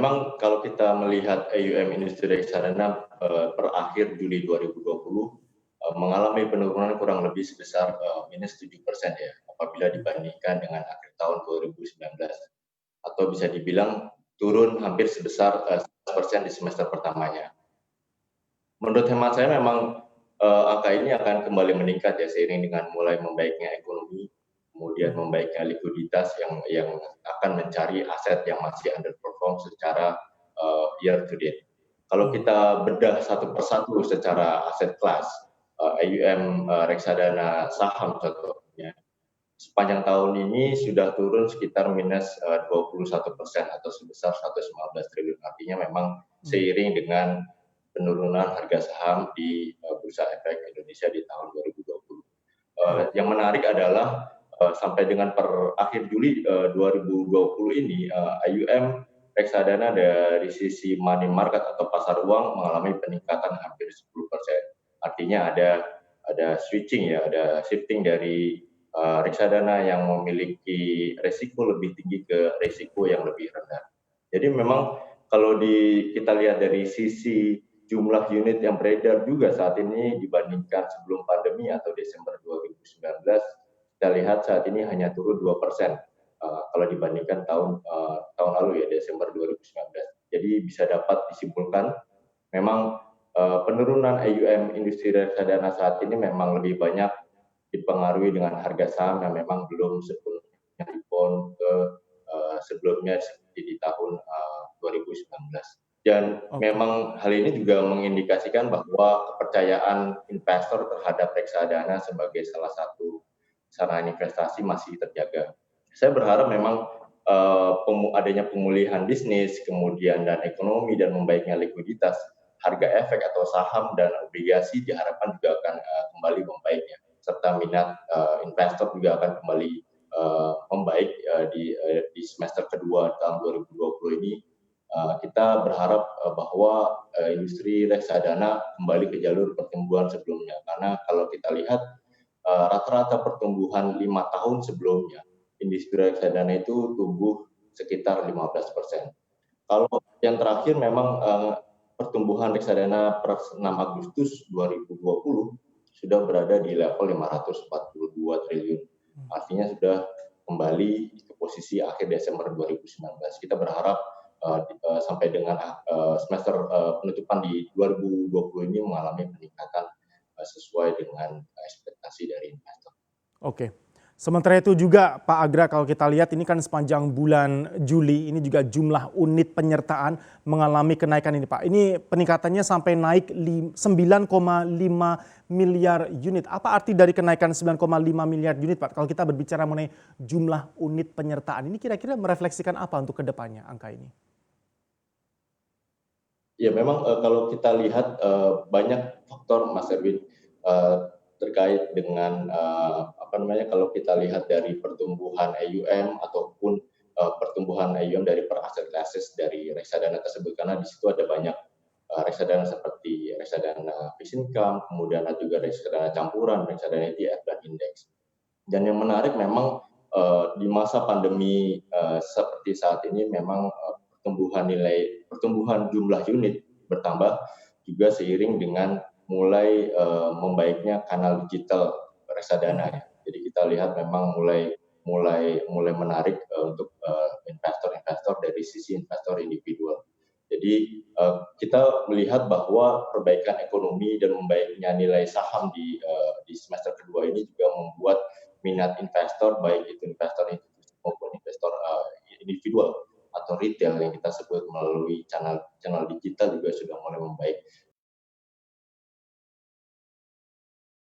memang kalau kita melihat AUM industri reksadana per akhir Juli 2020 mengalami penurunan kurang lebih sebesar minus 7% ya, apabila dibandingkan dengan akhir tahun 2019, atau bisa dibilang turun hampir sebesar 1% di semester pertamanya. Menurut hemat saya memang angka ini akan kembali meningkat ya seiring dengan mulai membaiknya ekonomi, kemudian membaiknya likuiditas yang akan mencari aset yang masih underperform secara year to date. Kalau kita bedah satu persatu secara aset kelas, AUM reksadana saham contohnya, sepanjang tahun ini sudah turun sekitar minus 21% atau sebesar 115 triliun. Artinya memang seiring dengan penurunan harga saham di Bursa Efek Indonesia di tahun 2020. Yang menarik adalah sampai dengan per akhir Juli 2020 ini AUM reksadana dari sisi money market atau pasar uang mengalami peningkatan hampir 10%. Artinya ada switching ya, ada shifting dari reksadana yang memiliki resiko lebih tinggi ke resiko yang lebih rendah. Jadi memang kalau kita lihat dari sisi jumlah unit yang beredar juga saat ini dibandingkan sebelum pandemi atau Desember 2019, kita lihat saat ini hanya turun 2% kalau dibandingkan tahun lalu ya, Desember 2019. Jadi bisa dapat disimpulkan memang penurunan AUM industri reksadana saat ini memang lebih banyak dipengaruhi dengan harga saham yang memang belum sepenuhnya rebound ke sebelumnya seperti di tahun 2019. Dan memang hal ini juga mengindikasikan bahwa kepercayaan investor terhadap reksadana sebagai salah satu sarana investasi masih terjaga. Saya berharap memang adanya pemulihan bisnis, kemudian dan ekonomi dan membaiknya likuiditas, harga efek atau saham dan obligasi diharapkan juga akan kembali membaik ya, serta minat investor juga akan kembali membaik di semester kedua tahun 2020 ini. Kita berharap bahwa industri reksadana kembali ke jalur pertumbuhan sebelumnya, karena kalau kita lihat rata-rata pertumbuhan 5 tahun sebelumnya industri reksadana itu tumbuh sekitar 15%. Kalau yang terakhir memang pertumbuhan reksadana per 6 Agustus 2020 sudah berada di level 542 triliun. Artinya sudah kembali ke posisi akhir Desember 2019. Kita berharap sampai dengan semester penutupan di 2020 ini mengalami peningkatan sesuai dengan ekspektasi dari investor. Oke. Sementara itu juga Pak Agra, kalau kita lihat ini kan sepanjang bulan Juli ini juga jumlah unit penyertaan mengalami kenaikan ini Pak. Ini peningkatannya sampai naik 9,5 miliar unit. Apa arti dari kenaikan 9,5 miliar unit Pak? Kalau kita berbicara mengenai jumlah unit penyertaan ini kira-kira merefleksikan apa untuk kedepannya angka ini? Ya memang kalau kita lihat banyak faktor Mas Erwin terkait dengan kalau kita lihat dari pertumbuhan AUM ataupun pertumbuhan AUM dari per aset classes dari reksadana tersebut, karena di situ ada banyak reksadana seperti reksadana fixed income, kemudian ada juga reksadana campuran, reksadana ETF dan indeks. Dan yang menarik memang di masa pandemi seperti saat ini memang pertumbuhan jumlah unit bertambah juga seiring dengan mulai membaiknya kanal digital reksadana ya. Jadi kita lihat memang mulai menarik untuk investor-investor dari sisi investor individual. Jadi kita melihat bahwa perbaikan ekonomi dan membaiknya nilai saham di semester kedua ini juga membuat minat investor, baik itu investor institusi maupun investor individual atau retail yang kita sebut melalui channel digital juga sudah mulai membaik.